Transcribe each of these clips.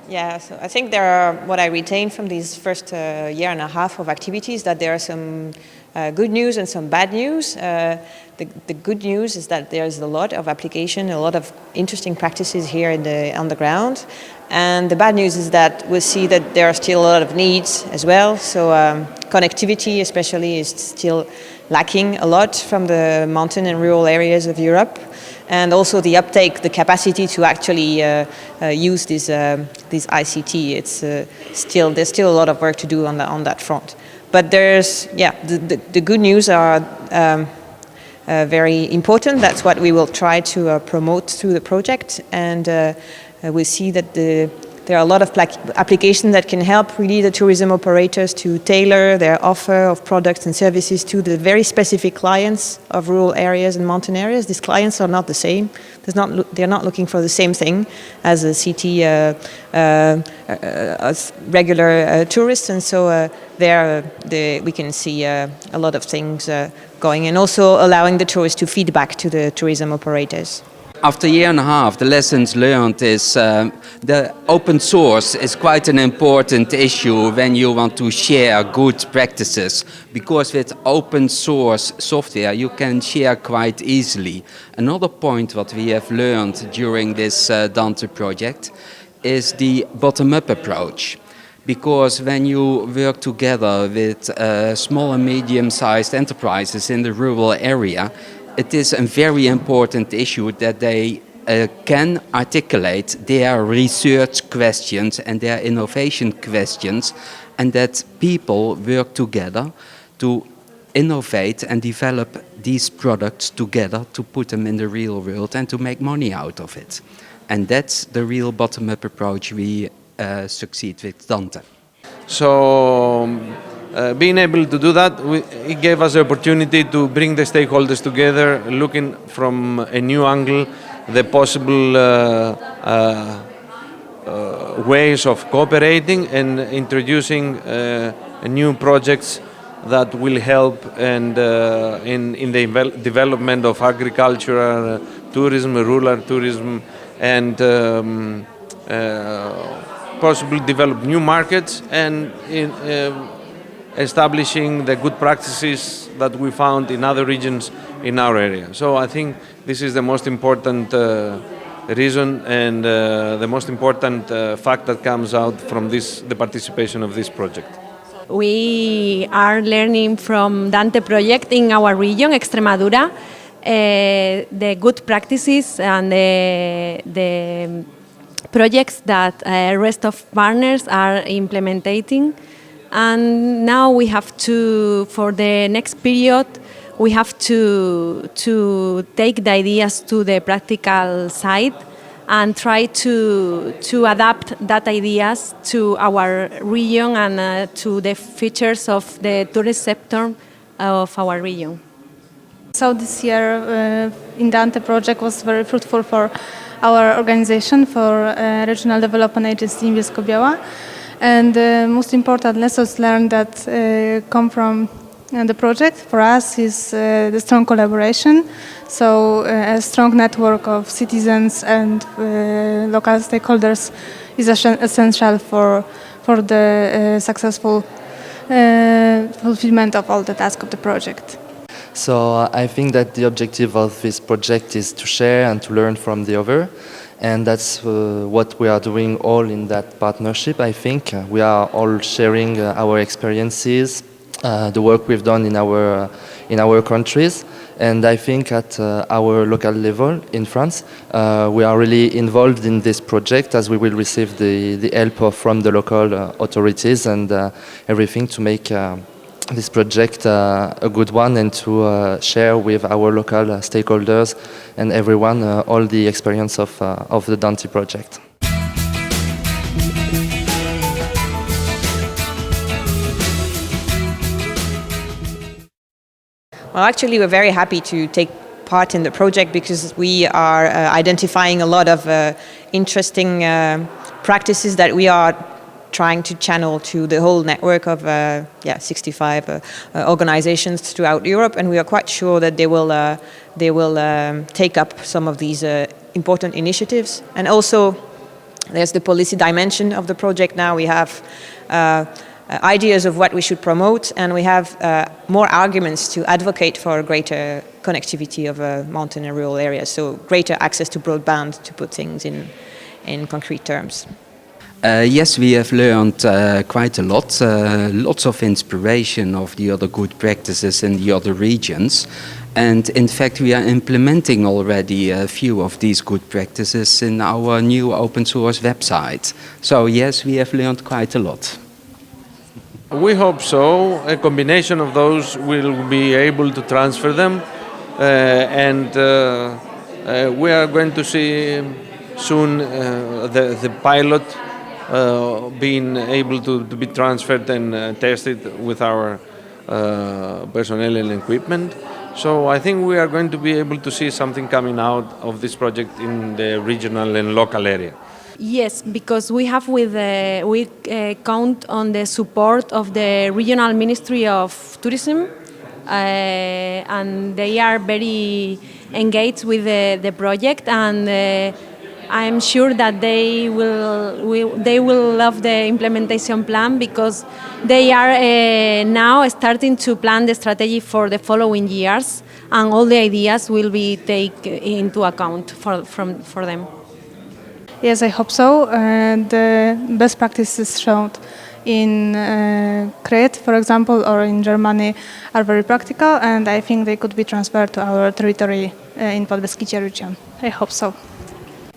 Yeah, so I think there are, what I retained from these first year and a half of activities, that there are some good news and some bad news. The good news is that there's a lot of application, a lot of interesting practices here on the ground. And the bad news is that we see that there are still a lot of needs as well. So connectivity especially is still lacking a lot from the mountain and rural areas of Europe. And also the uptake, the capacity to actually use this ICT. There's still a lot of work to do on that front. But the good news are very important. That's what we will try to promote through the project, and we see that there are a lot of applications that can help really the tourism operators to tailor their offer of products and services to the very specific clients of rural areas and mountain areas. These clients are not the same. They're not looking for the same thing as a city as regular tourists, and so we can see a lot of things going, and also allowing the tourists to feed back to the tourism operators. After a year and a half, the lessons learned is the open source is quite an important issue when you want to share good practices, because with open source software you can share quite easily. Another point what we have learned during this DANTE project is the bottom-up approach. Because when you work together with small and medium-sized enterprises in the rural area, it is a very important issue that they can articulate their research questions and their innovation questions, and that people work together to innovate and develop these products together to put them in the real world and to make money out of it. And that's the real bottom-up approach we succeed with DANTE. So being able to do that, it gave us the opportunity to bring the stakeholders together, looking from a new angle, the possible ways of cooperating and introducing new projects that will help and in the development of agricultural tourism, rural tourism, and possibly develop new markets and establishing the good practices that we found in other regions in our area. So I think this is the most important reason and the most important fact that comes out from the participation of this project. We are learning from DANTE project in our region, Extremadura, the good practices and the projects that rest of partners are implementing. And now we have to, for the next period, we have to take the ideas to the practical side and try to adapt that ideas to our region and to the features of the tourist sector of our region. So this year in DANTE project was very fruitful for our organization, for Regional Development Agency in Bielsko-Biała. And the most important lessons learned that come from the project for us is the strong collaboration. So a strong network of citizens and local stakeholders is essential for the successful fulfillment of all the tasks of the project. So I think that the objective of this project is to share and to learn from the other. And that's what we are doing all in that partnership, I think. We are all sharing our experiences, the work we've done in our countries, And I think at our local level in France, we are really involved in this project, as we will receive the help from the local authorities and everything to make this project a good one, and to share with our local stakeholders and everyone all the experience of the DANTE project. Well, actually, we're very happy to take part in the project because we are identifying a lot of interesting practices that we are trying to channel to the whole network of 65 organizations throughout Europe, and we are quite sure that they will take up some of these important initiatives. And also, there's the policy dimension of the project now. We have ideas of what we should promote, and we have more arguments to advocate for greater connectivity of mountain and rural areas, so greater access to broadband, to put things in concrete terms. Yes, we have learned quite a lot, lots of inspiration of the other good practices in the other regions. And in fact, we are implementing already a few of these good practices in our new open source website. So yes, we have learned quite a lot. We hope so. A combination of those will be able to transfer them, and we are going to see soon the pilot being able to be transferred and tested with our personnel and equipment. So I think we are going to be able to see something coming out of this project in the regional and local area. Yes, because we count on the support of the regional Ministry of Tourism, and they are very engaged with the project, and I'm sure that they will love the implementation plan, because they are now starting to plan the strategy for the following years, and all the ideas will be taken into account for them. Yes, I hope so. The best practices shown in Crete, for example, or in Germany are very practical, and I think they could be transferred to our territory in Podbeskidzie region. I hope so.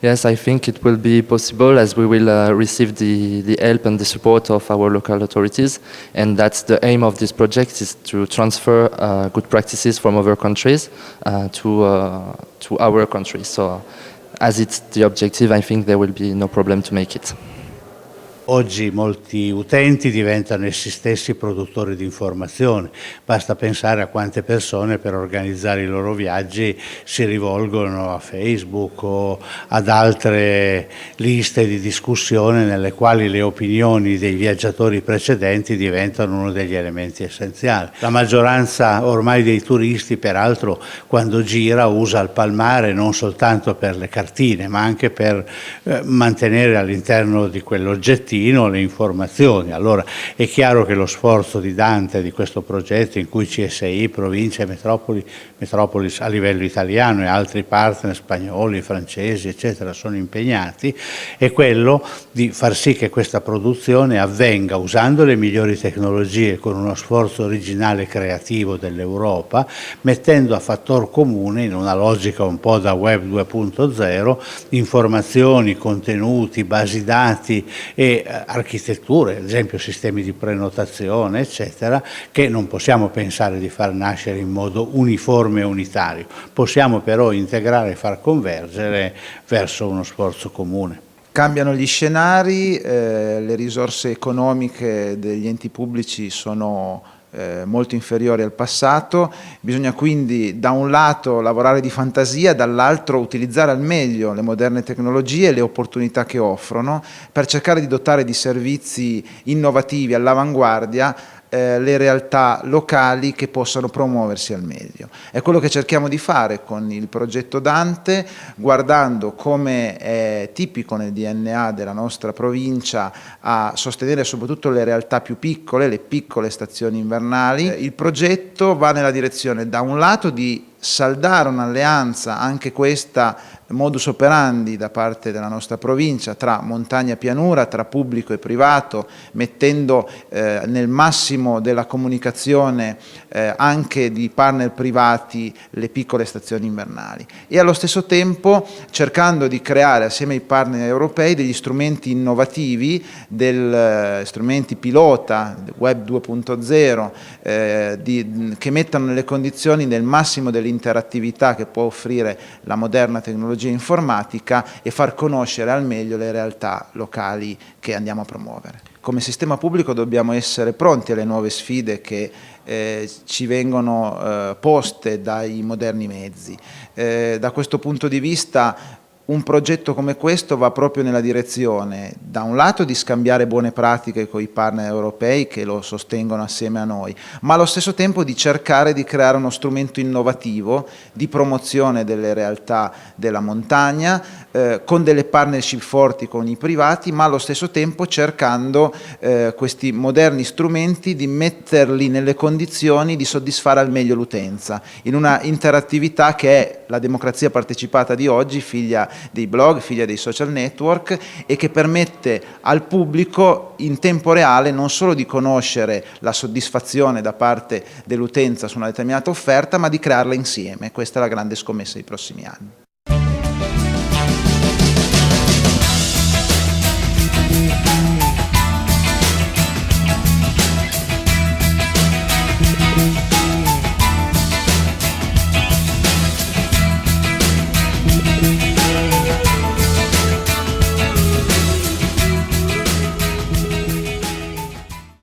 Yes, I think it will be possible, as we will receive the help and the support of our local authorities, and that's the aim of this project, is to transfer good practices from other countries to our country. So, as it's the objective, I think there will be no problem to make it. Oggi molti utenti diventano essi stessi produttori di informazione, basta pensare a quante persone per organizzare i loro viaggi si rivolgono a Facebook o ad altre liste di discussione nelle quali le opinioni dei viaggiatori precedenti diventano uno degli elementi essenziali. La maggioranza ormai dei turisti, peraltro, quando gira usa il palmare non soltanto per le cartine, ma anche per mantenere all'interno di quell'oggettino le informazioni. Allora è chiaro che lo sforzo di Dante, di questo progetto in cui CSI, province e Metropolis a livello italiano e altri partner spagnoli, francesi, eccetera, sono impegnati, è quello di far sì che questa produzione avvenga usando le migliori tecnologie, con uno sforzo originale e creativo dell'Europa, mettendo a fattor comune, in una logica un po' da Web 2.0, informazioni, contenuti, basi dati e architetture, ad esempio sistemi di prenotazione, eccetera, che non possiamo pensare di far nascere in modo uniforme e unitario. Possiamo però integrare e far convergere verso uno sforzo comune. Cambiano gli scenari, le risorse economiche degli enti pubblici sono molto inferiori al passato, bisogna quindi da un lato lavorare di fantasia, dall'altro utilizzare al meglio le moderne tecnologie e le opportunità che offrono per cercare di dotare di servizi innovativi all'avanguardia le realtà locali che possano promuoversi al meglio. È quello che cerchiamo di fare con il progetto Dante, guardando, come è tipico nel DNA della nostra provincia, a sostenere soprattutto le realtà più piccole, le piccole stazioni invernali. Il progetto va nella direzione, da un lato, di saldare un'alleanza, anche questa modus operandi da parte della nostra provincia tra montagna e pianura, tra pubblico e privato, mettendo nel massimo della comunicazione anche di partner privati le piccole stazioni invernali, e allo stesso tempo cercando di creare assieme ai partner europei degli strumenti innovativi, strumenti pilota, web 2.0, che mettano nelle condizioni del massimo dell'interattività che può offrire la moderna tecnologia informatica e far conoscere al meglio le realtà locali che andiamo a promuovere. Come sistema pubblico dobbiamo essere pronti alle nuove sfide che ci vengono poste dai moderni mezzi. Da questo punto di vista un progetto come questo va proprio nella direzione, da un lato, di scambiare buone pratiche con i partner europei che lo sostengono assieme a noi, ma allo stesso tempo di cercare di creare uno strumento innovativo di promozione delle realtà della montagna, con delle partnership forti con i privati, ma allo stesso tempo cercando questi moderni strumenti di metterli nelle condizioni di soddisfare al meglio l'utenza, in una interattività che è la democrazia partecipata di oggi, figlia dei blog, figlia dei social network, e che permette al pubblico in tempo reale non solo di conoscere la soddisfazione da parte dell'utenza su una determinata offerta, ma di crearla insieme. Questa è la grande scommessa dei prossimi anni.